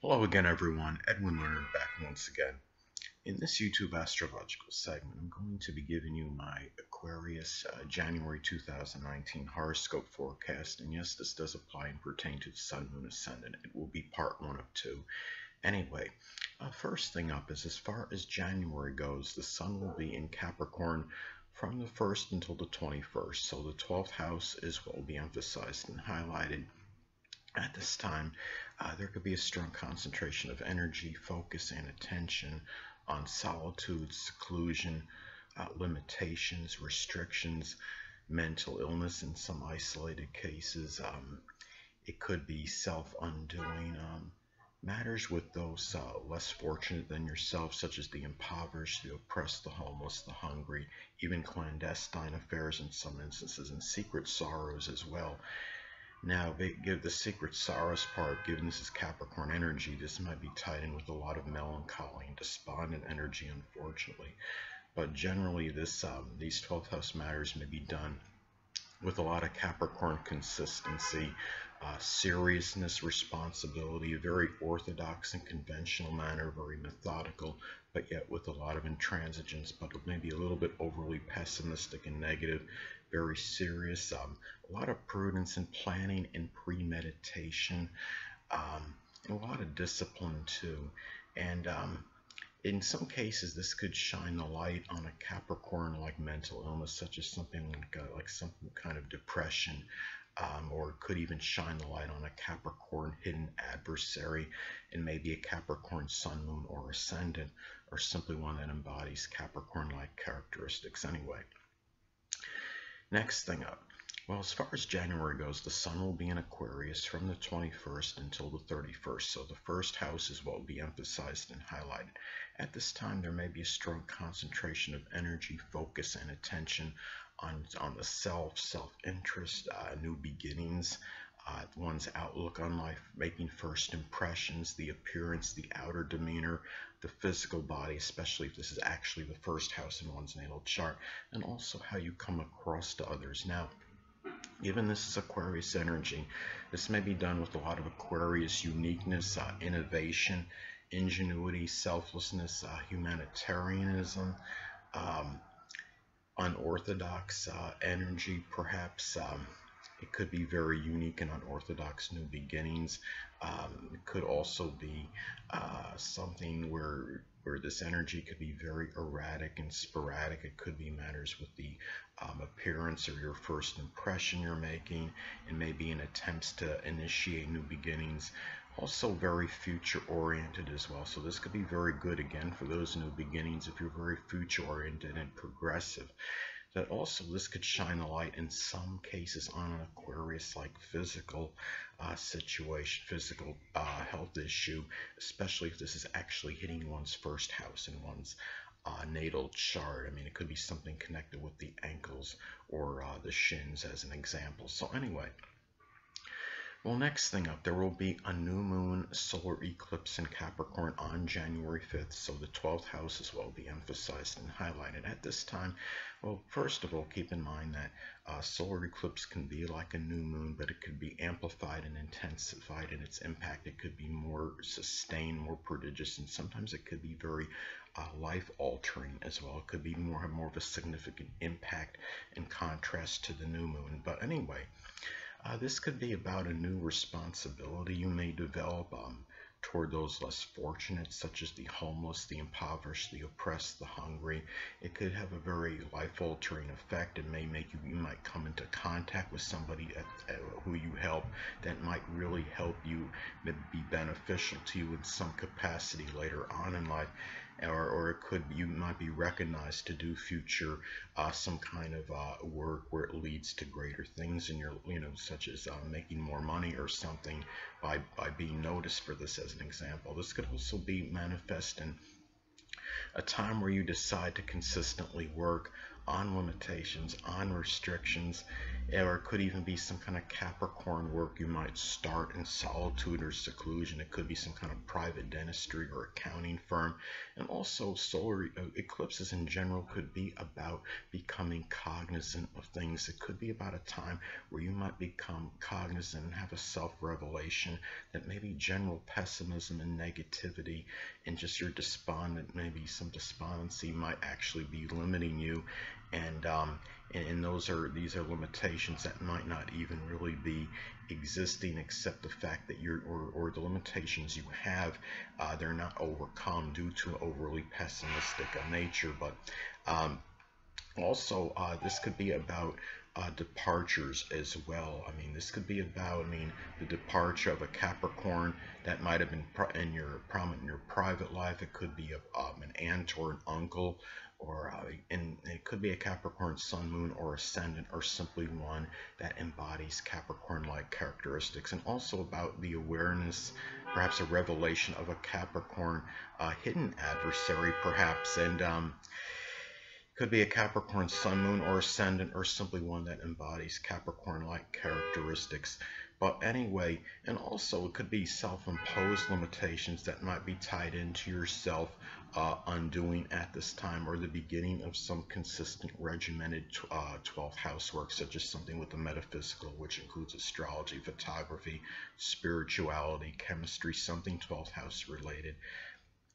Hello again, everyone. Edwin Learnard back once again. In this YouTube astrological segment, I'm going to be giving you my Aquarius January 2019 horoscope forecast. And yes, this does apply and pertain to the Sun, Moon, Ascendant. It will be part 1 of 2. Anyway, first thing up is as far as January goes, the Sun will be in Capricorn from the 1st until the 21st. So the 12th house is what will be emphasized and highlighted. At this time, there could be a strong concentration of energy, focus, and attention on solitude, seclusion, limitations, restrictions, mental illness in some isolated cases. It could be self-undoing, matters with those less fortunate than yourself, such as the impoverished, the oppressed, the homeless, the hungry, even clandestine affairs in some instances, and secret sorrows as well. Now, give the secret sorrows part, given this is Capricorn energy, this might be tied in with a lot of melancholy and despondent energy, unfortunately. But generally, these 12th house matters may be done with a lot of Capricorn consistency, seriousness, responsibility, a very orthodox and conventional manner, very methodical, but yet with a lot of intransigence, but maybe a little bit overly pessimistic and negative, very serious, a lot of prudence and planning and premeditation, and a lot of discipline too. And in some cases, this could shine the light on a Capricorn like mental illness, such as something like some kind of depression, or it could even shine the light on a Capricorn hidden adversary, and maybe a Capricorn Sun, Moon, or Ascendant, or simply one that embodies Capricorn-like characteristics anyway. Next thing up. Well, as far as January goes, the Sun will be in Aquarius from the 21st until the 31st. So the first house is what will be emphasized and highlighted. At this time, there may be a strong concentration of energy, focus, and attention on the self-interest, new beginnings, one's outlook on life, making first impressions, the appearance, the outer demeanor, the physical body, especially if this is actually the first house in one's natal chart, and also how you come across to others. Now, given this is Aquarius energy, this may be done with a lot of Aquarius uniqueness, innovation, ingenuity, selflessness, humanitarianism, unorthodox energy, perhaps. It could be very unique and unorthodox new beginnings. It could also be something where this energy could be very erratic and sporadic. It could be matters with the appearance or your first impression you're making, and maybe in attempts to initiate new beginnings. Also very future oriented as well. So this could be very good again for those new beginnings if you're very future oriented and progressive. That also this could shine a light in some cases on an Aquarius like physical situation, physical health issue, especially if this is actually hitting one's first house in one's natal chart. I mean, it could be something connected with the ankles or the shins as an example. So anyway, well, next thing up, there will be a new moon solar eclipse in Capricorn on January 5th, so the 12th house as well will be emphasized and highlighted at this time. Well, first of all, keep in mind that solar eclipse can be like a new moon, but it could be amplified and intensified in its impact. It could be more sustained, more prodigious, and sometimes it could be very life-altering as well. It could be more of a significant impact in contrast to the new moon. But anyway, this could be about a new responsibility you may develop toward those less fortunate, such as the homeless, the impoverished, the oppressed, the hungry. It could have a very life-altering effect. It may make you might come into contact with somebody who you help that might really help you, be beneficial to you in some capacity later on in life. Or it could you might be recognized to do future some kind of work where it leads to greater things in your, such as making more money or something by being noticed for this as an example. This could also be manifest in a time where you decide to consistently work on limitations, on restrictions, or it could even be some kind of Capricorn work you might start in solitude or seclusion. It could be some kind of private dentistry or accounting firm. And also solar eclipses in general could be about becoming cognizant of things. It could be about a time where you might become cognizant and have a self-revelation that maybe general pessimism and negativity and just your despondent, maybe some despondency might actually be limiting you. And these are limitations that might not even really be existing, except the fact that or the limitations you have, they're not overcome due to an overly pessimistic nature. But also this could be about departures as well. I mean, this could be about, the departure of a Capricorn that might have been in your private life. It could be an aunt or an uncle, or and it could be a Capricorn sun, moon, or ascendant, or simply one that embodies Capricorn-like characteristics. And also about the awareness, perhaps a revelation of a Capricorn hidden adversary, perhaps. And could be a Capricorn sun, moon, or ascendant, or simply one that embodies Capricorn-like characteristics. But anyway, and also it could be self-imposed limitations that might be tied into yourself undoing at this time, or the beginning of some consistent regimented 12th house work, such as something with the metaphysical, which includes astrology, photography, spirituality, chemistry, something 12th house related.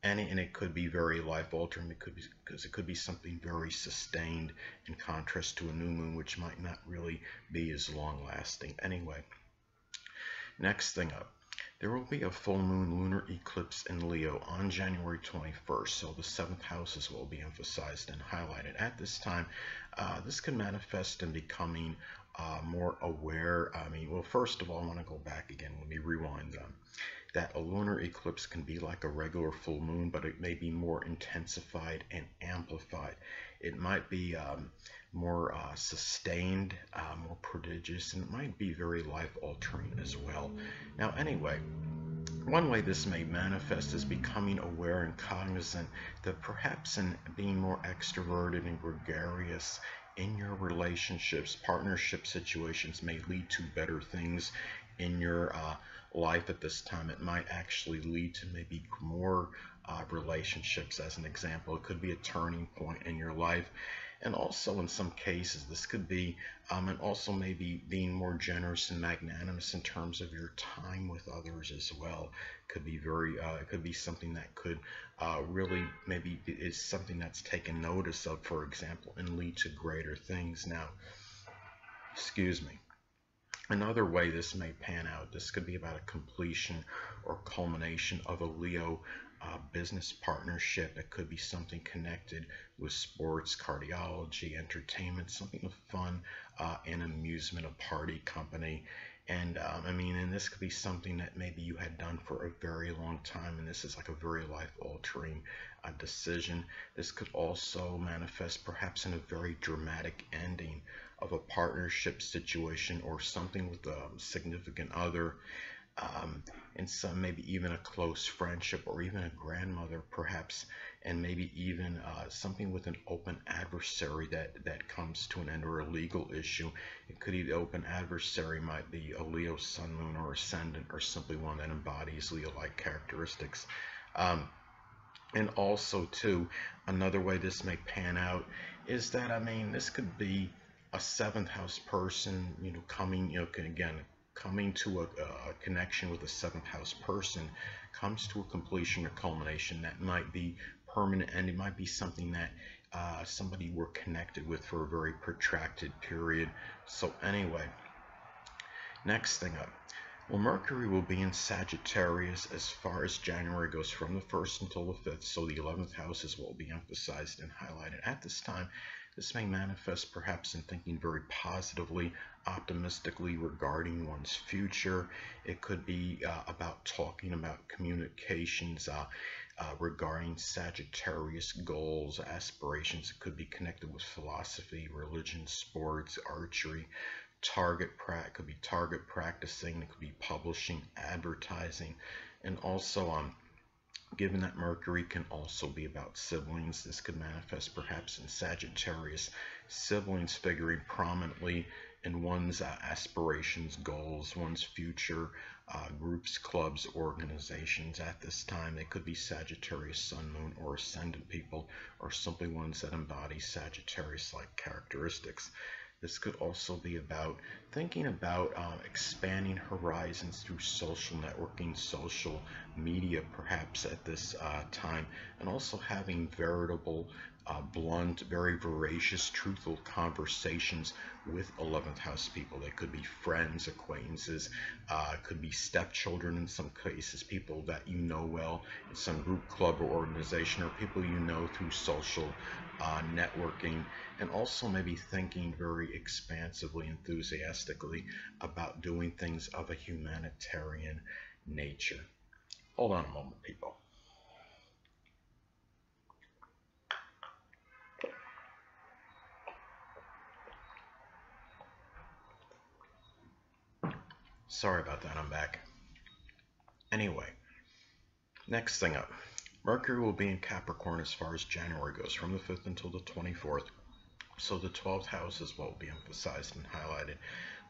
And it could be very life-altering. It could be something very sustained, in contrast to a new moon, which might not really be as long-lasting. Anyway, next thing up, there will be a full moon lunar eclipse in Leo on January 21st. So the 7th houses will be emphasized and highlighted at this time. This can manifest in becoming more aware. Well, first of all, I want to go back again. Let me rewind them. That a lunar eclipse can be like a regular full moon, but it may be more intensified and amplified. It might be more sustained, more prodigious, and it might be very life-altering as well. Now, anyway, one way this may manifest is becoming aware and cognizant that perhaps in being more extroverted and gregarious in your relationships, partnership situations may lead to better things in your life at this time. It might actually lead to maybe more relationships. As an example, it could be a turning point in your life. And also in some cases this could be and also maybe being more generous and magnanimous in terms of your time with others as well. Could be very it could be something that could really maybe is something that's taken notice of, for example, and lead to greater things. Now, excuse me. Another way this may pan out, this could be about a completion or culmination of a Leo business partnership. It could be something connected with sports, cardiology, entertainment, something of fun and amusement, a party company. And and this could be something that maybe you had done for a very long time, and this is like a very life-altering decision. This could also manifest perhaps in a very dramatic ending of a partnership situation, or something with a significant other, and some maybe even a close friendship, or even a grandmother perhaps, and maybe even something with an open adversary that comes to an end, or a legal issue. It could be the open adversary might be a Leo sun, moon, or ascendant, or simply one that embodies Leo-like characteristics. And also too, another way this may pan out is that this could be a 7th house person, coming, coming to a connection with a 7th house person, comes to a completion or culmination that might be permanent, and it might be something that somebody were connected with for a very protracted period. So anyway, next thing up. Well, Mercury will be in Sagittarius as far as January goes, from the 1st until the 5th, so the 11th houses will be emphasized and highlighted at this time. This may manifest perhaps in thinking very positively, optimistically regarding one's future. It could be about talking about communications regarding Sagittarius goals, aspirations. It could be connected with philosophy, religion, sports, archery. Could be target practicing. It could be publishing, advertising, and also Given that Mercury can also be about siblings, this could manifest perhaps in Sagittarius, siblings figuring prominently in one's aspirations, goals, one's future, groups, clubs, organizations. At this time, they could be Sagittarius, Sun, Moon, or Ascendant people, or simply ones that embody Sagittarius-like characteristics. This could also be about thinking about expanding horizons through social networking, social media perhaps at this time, and also having veritable, blunt, very voracious, truthful conversations with 11th house people. They could be friends, acquaintances, could be stepchildren in some cases, people that you know well in some group, club, or organization, or people you know through social networking, and also maybe thinking very expansively, enthusiastically about doing things of a humanitarian nature. Hold on a moment, people. Sorry about that, I'm back. Anyway, next thing up. Mercury will be in Capricorn as far as January goes, from the 5th until the 24th. So the 12th house is what will be emphasized and highlighted.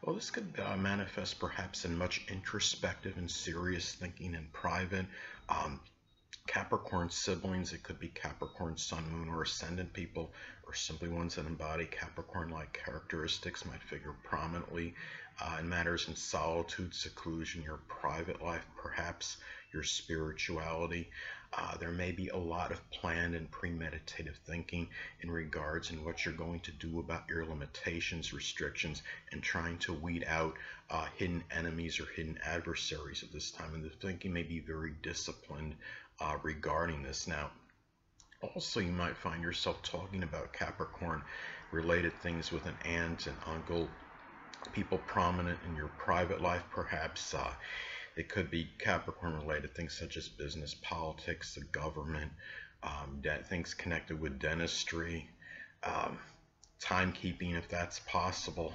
Well, this could manifest perhaps in much introspective and serious thinking in private. Capricorn siblings, it could be Capricorn, Sun, Moon, or Ascendant people, or simply ones that embody Capricorn-like characteristics might figure prominently in matters in solitude, seclusion, your private life, perhaps your spirituality. There may be a lot of planned and premeditative thinking in regards in what you're going to do about your limitations, restrictions, and trying to weed out hidden enemies or hidden adversaries at this time. And the thinking may be very disciplined regarding this. Now, also you might find yourself talking about Capricorn related things with an aunt, an uncle, people prominent in your private life perhaps. It could be Capricorn related things such as business, politics, the government, things connected with dentistry, timekeeping if that's possible.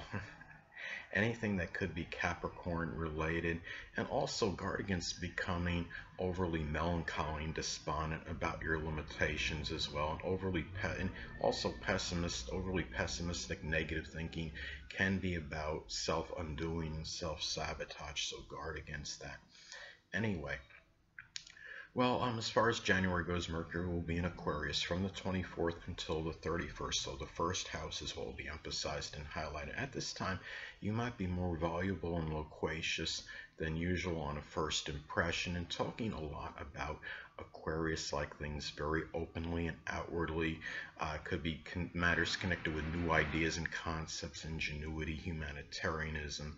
Anything that could be Capricorn related, and also guard against becoming overly melancholy and despondent about your limitations as well, and also overly pessimistic, negative thinking can be about self-undoing and self-sabotage, so guard against that. Anyway, well, as far as January goes, Mercury will be in Aquarius from the 24th until the 31st, so the first house is what will be emphasized and highlighted. At this time, you might be more voluble and loquacious than usual on a first impression, and talking a lot about Aquarius-like things very openly and outwardly. Could be matters connected with new ideas and concepts, ingenuity, humanitarianism,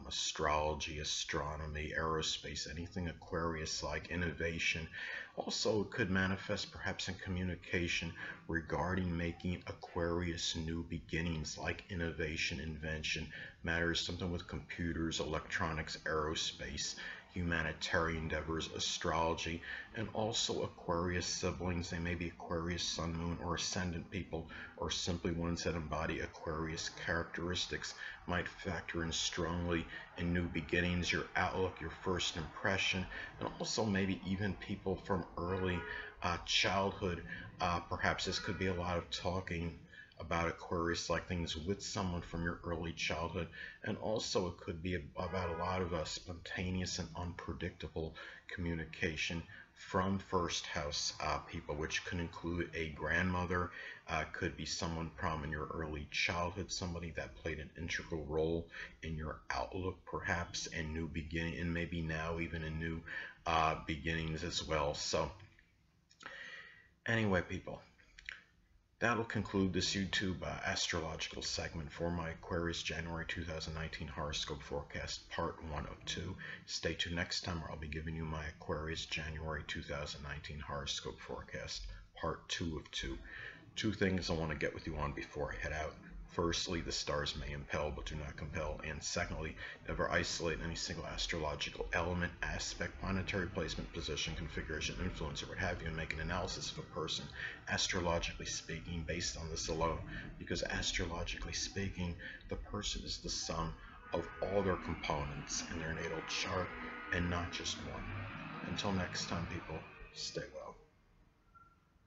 astrology, astronomy, aerospace, anything Aquarius-like, innovation. Also, it could manifest perhaps in communication regarding making Aquarius new beginnings, like innovation, invention, matters something with computers, electronics, aerospace, humanitarian endeavors, astrology, and also Aquarius siblings. They may be Aquarius, Sun, Moon, or Ascendant people, or simply ones that embody Aquarius characteristics, might factor in strongly in new beginnings, your outlook, your first impression, and also maybe even people from early childhood. Perhaps this could be a lot of talking about Aquarius-like things with someone from your early childhood, and also it could be about a lot of spontaneous and unpredictable communication from first house people, which could include a grandmother, could be someone from in your early childhood, somebody that played an integral role in your outlook perhaps, and new beginning, and maybe now even in new beginnings as well. So anyway, people, that'll conclude this YouTube astrological segment for my Aquarius January 2019 horoscope forecast, part 1 of 2. Stay tuned next time where I'll be giving you my Aquarius January 2019 horoscope forecast, part 2 of 2. Two things I want to get with you on before I head out. Firstly, the stars may impel but do not compel. And secondly, never isolate any single astrological element, aspect, planetary placement, position, configuration, influence, or what have you, and make an analysis of a person, astrologically speaking, based on this alone. Because astrologically speaking, the person is the sum of all their components in their natal chart and not just one. Until next time, people, Stay well.